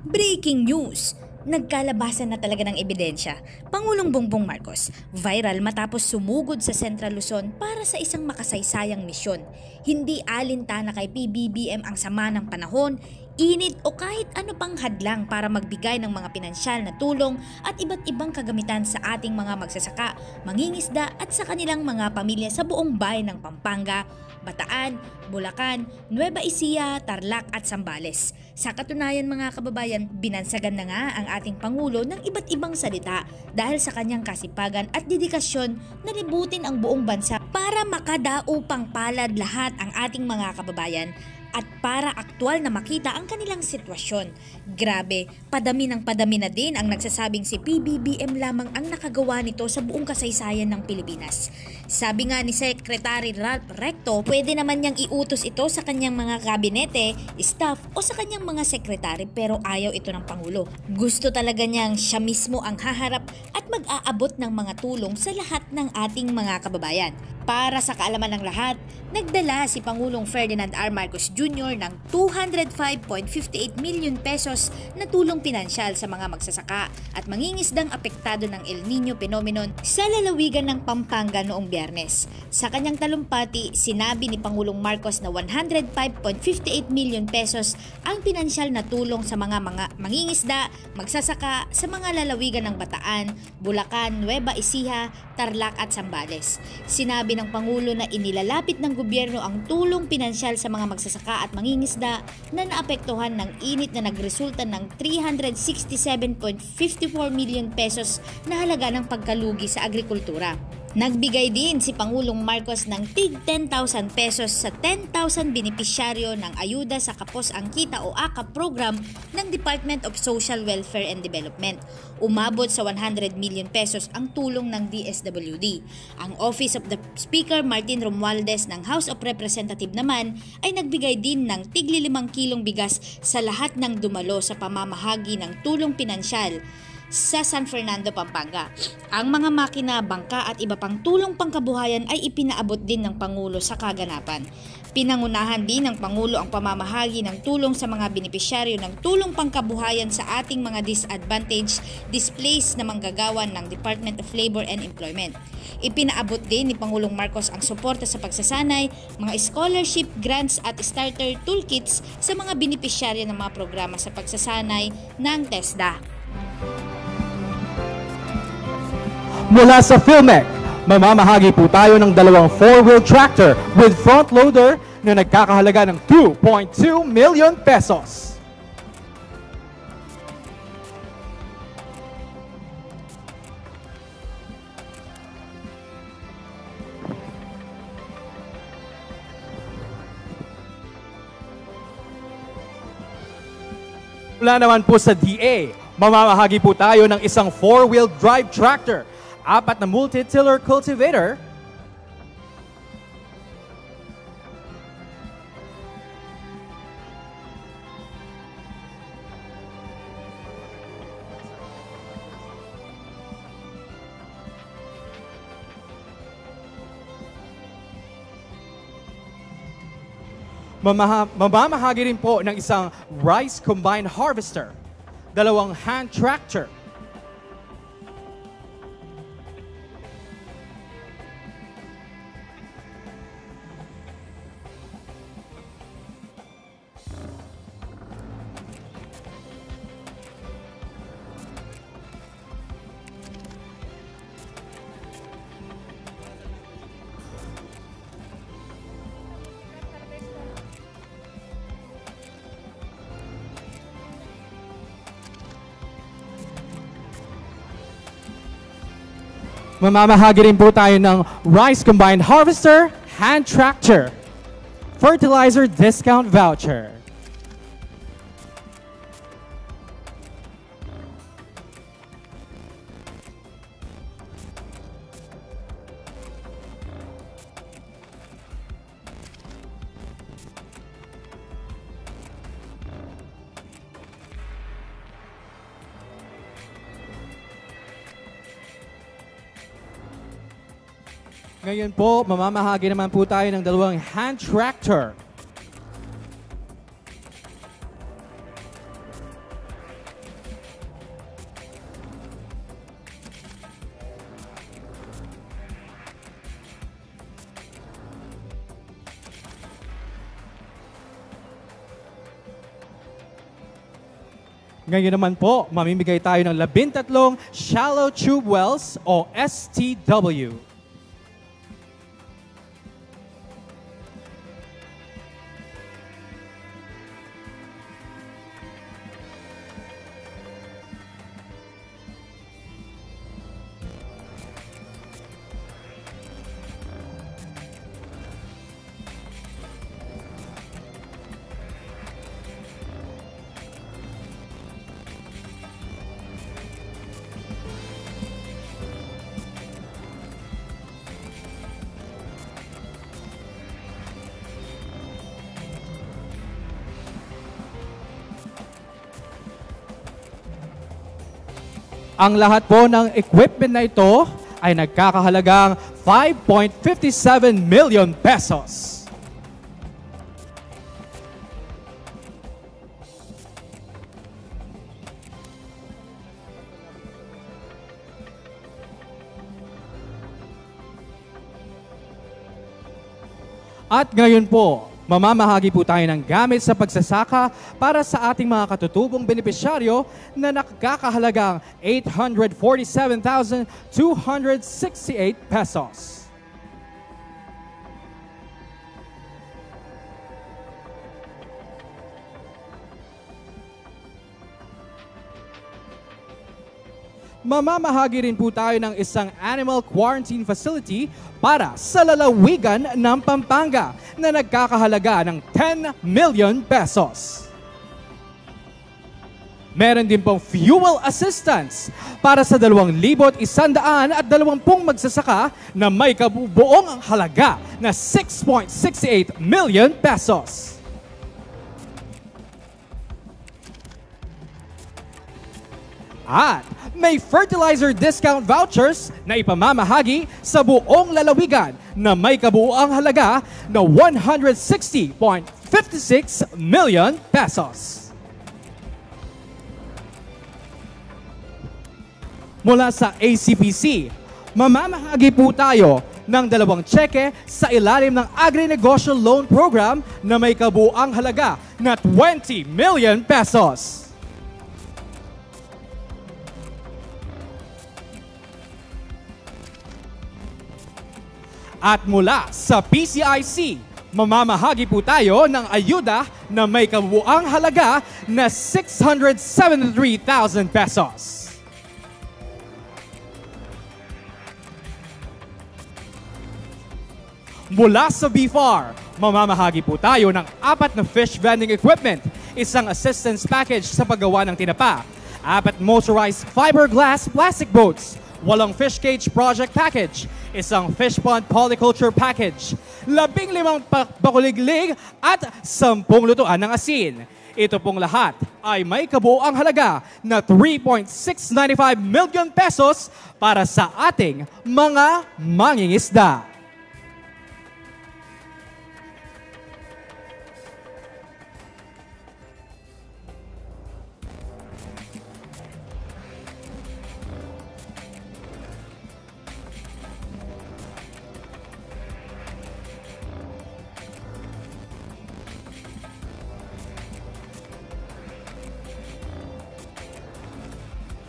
Breaking news! Nagkalabasan na talaga ng ebidensya. Pangulong Bongbong Marcos, viral matapos sumugod sa Central Luzon para sa isang makasaysayang misyon. Hindi alintana kay PBBM ang sama ng panahon, init o kahit ano pang hadlang para magbigay ng mga pinansyal na tulong at iba't ibang kagamitan sa ating mga magsasaka, mangingisda at sa kanilang mga pamilya sa buong bayan ng Pampanga, Bataan, Bulacan, Nueva Ecija, Tarlac at Zambales. Sa katunayan mga kababayan, binansagan na nga ang ating Pangulo ng iba't ibang salita dahil sa kanyang kasipagan at dedikasyon na libutin ang buong bansa para makadaupang palad lahat ang ating mga kababayan at para aktwal na makita ang kanilang sitwasyon. Grabe, padami na din ang nagsasabing si PBBM lamang ang nakagawa nito sa buong kasaysayan ng Pilipinas. Sabi nga ni Secretary Ralph Recto, pwede naman niyang iutos ito sa kanyang mga kabinete, staff o sa kanyang mga sekretary pero ayaw ito ng Pangulo. Gusto talaga niyang siya mismo ang haharap at mag-aabot ng mga tulong sa lahat ng ating mga kababayan. Para sa kaalaman ng lahat, nagdala si Pangulong Ferdinand R. Marcos Jr. ng 205.58 million pesos na tulong pinansyal sa mga magsasaka at mangingisdang apektado ng El Nino phenomenon sa lalawigan ng Pampanga noong Biyernes. Sa kanyang talumpati, sinabi ni Pangulong Marcos na 105.58 million pesos ang pinansyal na tulong sa mga mangingisda, magsasaka sa mga lalawigan ng Bataan, Bulacan, Nueva Ecija, Tarlac at Zambales. Sinabi ng Pangulo na inilalapit ng gobyerno ang tulong pinansyal sa mga magsasaka at mangingisda na naapektuhan ng init na nagresulta ng 367.54 million pesos na halaga ng pagkalugi sa agrikultura. Nagbigay din si Pangulong Marcos ng tig 10,000 pesos sa 10,000 benepisyaryo ng Ayuda sa Kapos ang Kita o AKAP program ng Department of Social Welfare and Development. Umabot sa 100 million pesos ang tulong ng DSWD. Ang Office of the Speaker Martin Romualdez ng House of Representatives naman ay nagbigay din ng tig 5 kilong bigas sa lahat ng dumalo sa pamamahagi ng tulong pinansyal sa San Fernando, Pampanga. Ang mga makina, bangka at iba pang tulong pangkabuhayan ay ipinaabot din ng Pangulo sa kaganapan. Pinangunahan din ng Pangulo ang pamamahagi ng tulong sa mga benepisyaryo ng tulong pangkabuhayan sa ating mga disadvantaged, displaced na manggagawa ng Department of Labor and Employment. Ipinaabot din ni Pangulong Marcos ang suporta sa pagsasanay, mga scholarship, grants at starter toolkits sa mga benepisyaryo ng mga programa sa pagsasanay ng TESDA. Mula sa PhilMec, mamamahagi po tayo ng dalawang 4-wheel tractor with front loader na nagkakahalaga ng 2.2 million pesos. Mula naman po sa DA, mamamahagi po tayo ng isang 4-wheel drive tractor, 4 na multi-tiller cultivator, mamamahagi rin po ng isang rice combine harvester, 2 hand tractor, mamamahagi rin po tayo ng rice combine harvester, hand tractor, fertilizer discount voucher. Ngayon po, mamamahagi naman po tayo ng 2 hand tractor. Ngayon naman po, mamimigay tayo ng 13 shallow tube wells o STW. Ang lahat po ng equipment na ito ay nagkakahalagang 5.57 million pesos. At ngayon po, mamamahagi po tayo ng gamit sa pagsasaka para sa ating mga katutubong benepisyaryo na nakakahalagang 847,268 pesos. Mamamahagi rin po tayo ng isang animal quarantine facility para sa lalawigan ng Pampanga na nagkakahalaga ng 10 million pesos. Meron din pong fuel assistance para sa 2,120 magsasaka na may kabubuong halaga na 6.68 million pesos. At may fertilizer discount vouchers na ipamamahagi sa buong lalawigan na may kabuuang halaga na 160.56 million pesos. Mula sa ACPC, mamamahagi po tayo ng 2 tseke sa ilalim ng Agri-Negosyo Loan Program na may kabuuang halaga na 20 million pesos. At mula sa PCIC, mamamahagi po tayo ng ayuda na may kabuuang halaga na 673,000 pesos. Mula sa BFAR, mamamahagi po tayo ng 4 na fish vending equipment, isang assistance package sa paggawa ng tinapa, 4 motorized fiberglass plastic boats, 8 fish cage project package, isang fish pond polyculture package, 15 pakuliglig at 10 lutuan ng asin. Ito pong lahat ay may kabuuang halaga na 3.695 million pesos para sa ating mga mangingisda.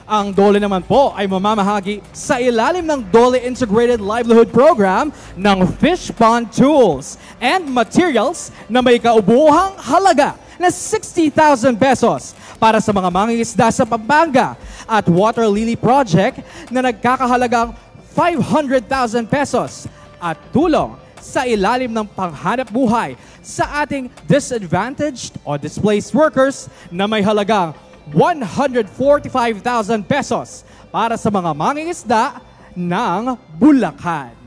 Ang DOLE naman po ay mamamahagi sa ilalim ng DOLE Integrated Livelihood Program ng fish pond tools and materials na may kaubuhang halaga na 60,000 pesos para sa mga mangingisda sa Pampanga at Water Lily Project na nagkakahalagang 500,000 pesos at tulong sa ilalim ng panghanap buhay sa ating disadvantaged o displaced workers na may halagang 145,000 pesos para sa mga mangingisda ng Bulacan.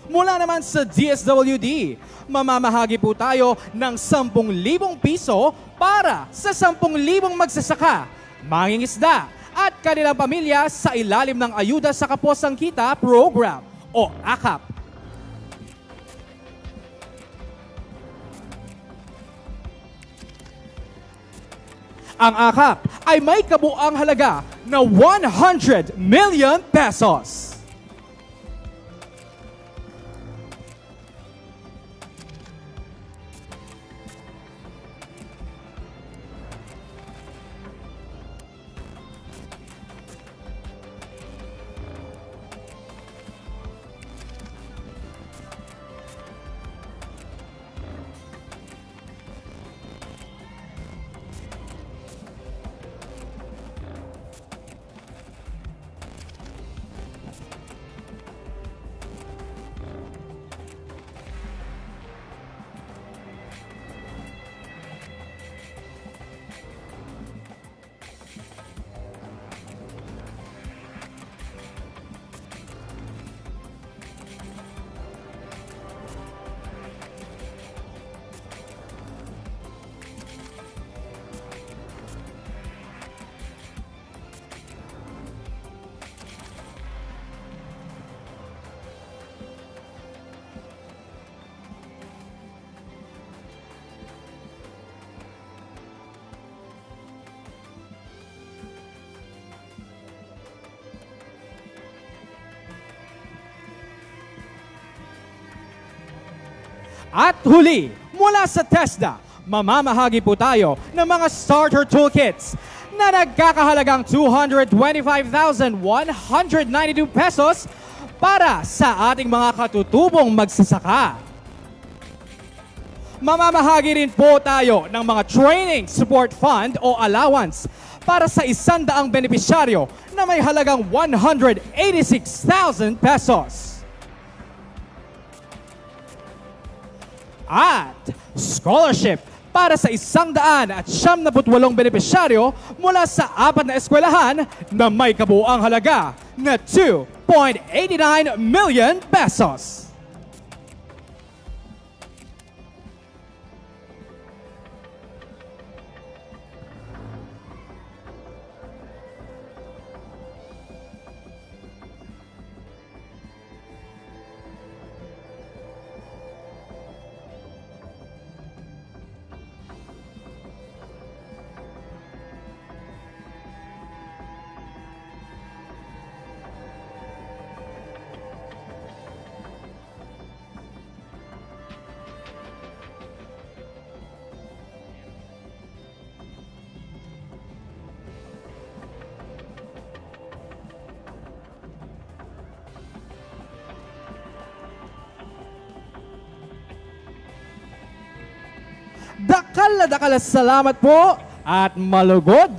Mula naman sa DSWD, mamamahagi po tayo ng 10,000 piso para sa 10,000 magsasaka, mangingisda at at kanilang pamilya sa ilalim ng Ayuda sa Kapuasang Kita Program o AKAP. Ang AKAP ay may kabuang halaga na 100 million pesos. At huli, mula sa TESDA, mamamahagi po tayo ng mga starter toolkits na nagkakahalagang 225,192 pesos para sa ating mga katutubong magsasaka. Mamamahagi rin po tayo ng mga training support fund o allowance para sa 100 benepisyaryo na may halagang 186,000 pesos. At scholarship para sa 178 benepisyaryo mula sa 4 na eskwelahan na may kabuuang halaga na 2.89 million pesos. Dakal na salamat po at malugod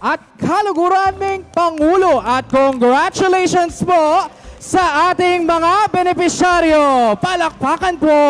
at kaluguran ming Pangulo at congratulations po sa ating mga benepisyaryo. Palakpakan po!